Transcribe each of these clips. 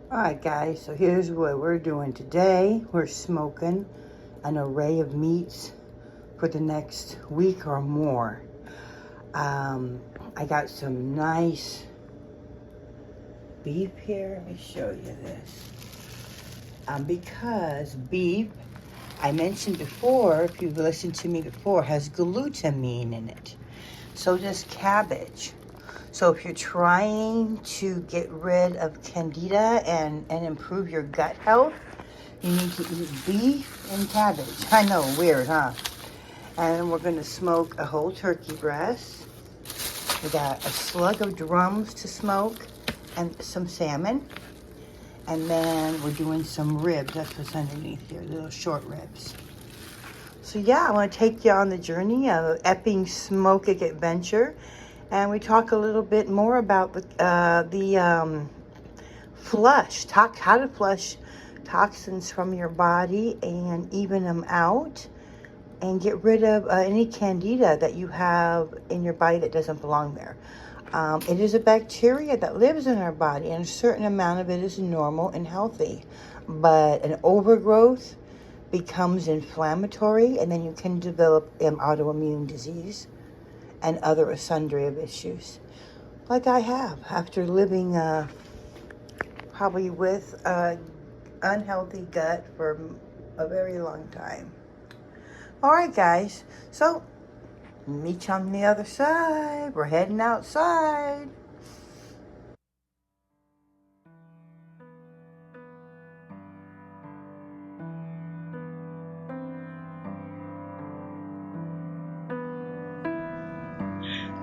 Alright guys, so here's what we're doing today. We're smoking an array of meats for the next week or more. I got some nice beef here. Let me show you this. Because beef, I mentioned before, if you've listened to me before, has glutamine in it. So does cabbage. So if you're trying to get rid of candida and improve your gut health, you need to eat beef and cabbage. I know, weird, huh? And we're going to smoke a whole turkey breast. We got a slug of drums to smoke and some salmon. And then we're doing some ribs. That's what's underneath here, little short ribs. So yeah, I want to take you on the journey of Epping Smokic Adventure. And we talk a little bit more about the flush, how to flush toxins from your body and even them out and get rid of any candida that you have in your body that doesn't belong there. It is a bacteria that lives in our body, and a certain amount of it is normal and healthy. But an overgrowth becomes inflammatory, and then you can develop autoimmune disease and other sundry of issues, like I have after living probably with an unhealthy gut for a very long time. All right, guys, so meet you on the other side. We're heading outside.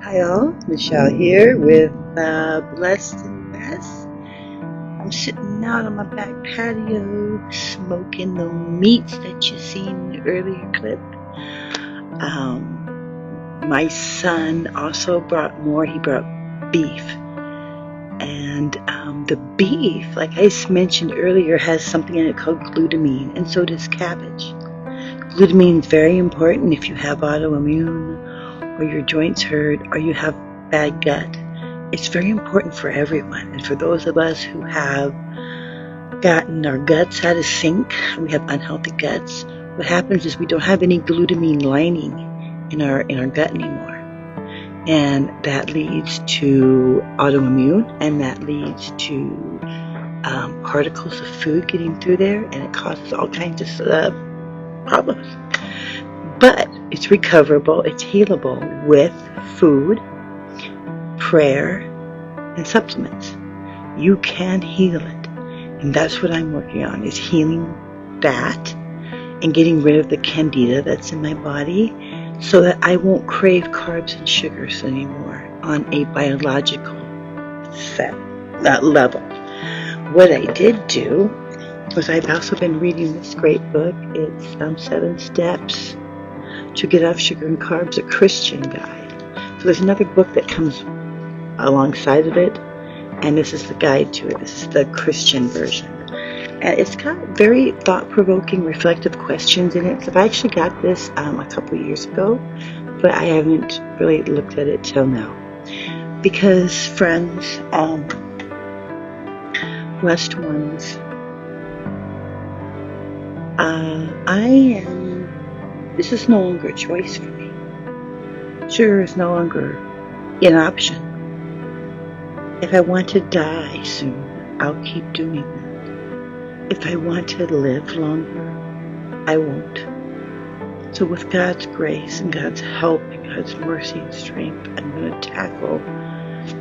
Hi all, Michelle here with Blessed and Best. I'm sitting out on my back patio smoking the meats that you seen in the earlier clip. My son also brought more. He brought beef. And the beef, like I mentioned earlier, has something in it called glutamine, and so does cabbage. Glutamine is very important if you have autoimmune or your joints hurt or you have bad gut. It's very important for everyone. And for those of us who have gotten our guts out of sync, we have unhealthy guts, what happens is we don't have any glutamine lining in our gut anymore. And that leads to autoimmune, and that leads to particles of food getting through there, and it causes all kinds of problems. But it's recoverable, it's healable with food, prayer, and supplements. You can heal it. And that's what I'm working on, is healing that and getting rid of the candida that's in my body so that I won't crave carbs and sugars anymore on a biological level. What I did do was I've also been reading this great book. It's 7 Steps to Get Off Sugar and Carbs, a Christian guide. So there's another book that comes alongside of it, and this is the guide to it. This is the Christian version. And it's got very thought-provoking, reflective questions in it. So I actually got this a couple of years ago, but I haven't really looked at it till now. Because, friends, blessed ones, this is no longer a choice for me. Sugar is no longer an option. If I want to die soon, I'll keep doing that. If I want to live longer, I won't. So with God's grace and God's help and God's mercy and strength, I'm going to tackle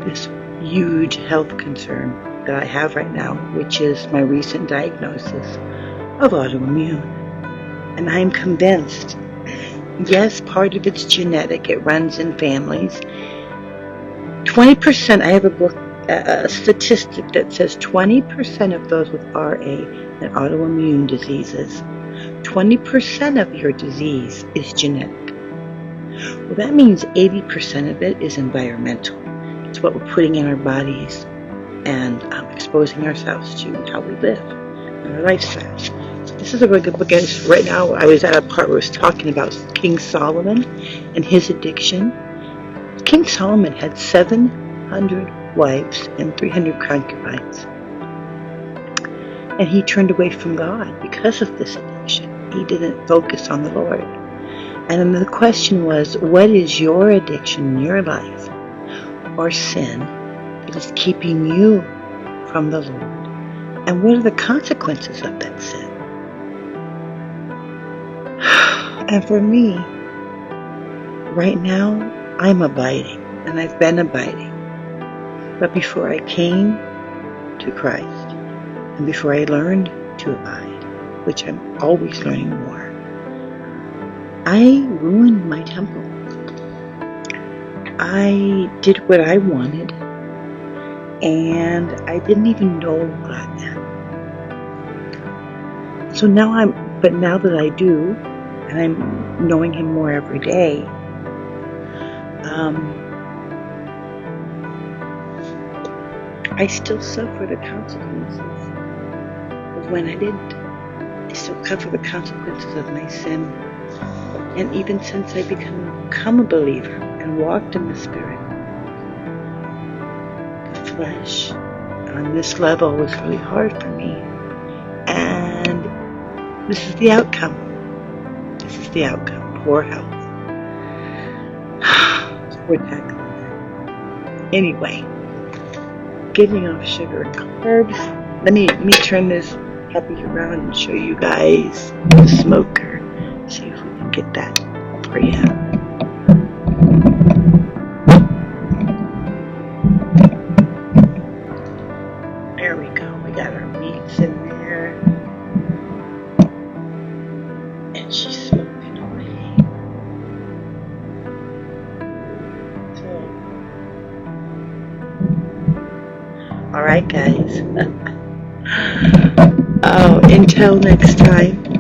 this huge health concern that I have right now, which is my recent diagnosis of autoimmune. And I'm convinced, yes, part of it's genetic. It runs in families. 20%, I have a statistic that says 20% of those with RA and autoimmune diseases, 20% of your disease is genetic. Well, that means 80% of it is environmental. It's what we're putting in our bodies and exposing ourselves to, how we live, and our lifestyles. So this is a really good book. Right now, I was at a part where I was talking about King Solomon and his addiction. King Solomon had 700 wives and 300 concubines. And he turned away from God because of this addiction. He didn't focus on the Lord. And then the question was, what is your addiction in your life or sin that is keeping you from the Lord? And what are the consequences of that sin? And for me, right now, I'm abiding, and I've been abiding. But before I came to Christ, and before I learned to abide, which I'm always learning more, I ruined my temple. I did what I wanted, and I didn't even know God then. So now now that I do, and I'm knowing Him more every day, I still suffer the consequences of when I didn't. I still suffer the consequences of my sin. And even since I become a believer and walked in the Spirit, the flesh on this level was really hard for me. And this is the outcome. This is the outcome. Poor health. We're tackling that. Anyway, getting off sugar and carbs. Let me turn this puppy around and show you guys the smoker. See if we can get that for you. There we go. We got our meats in there. And she's smoking away. So, alright guys. Oh, until next time.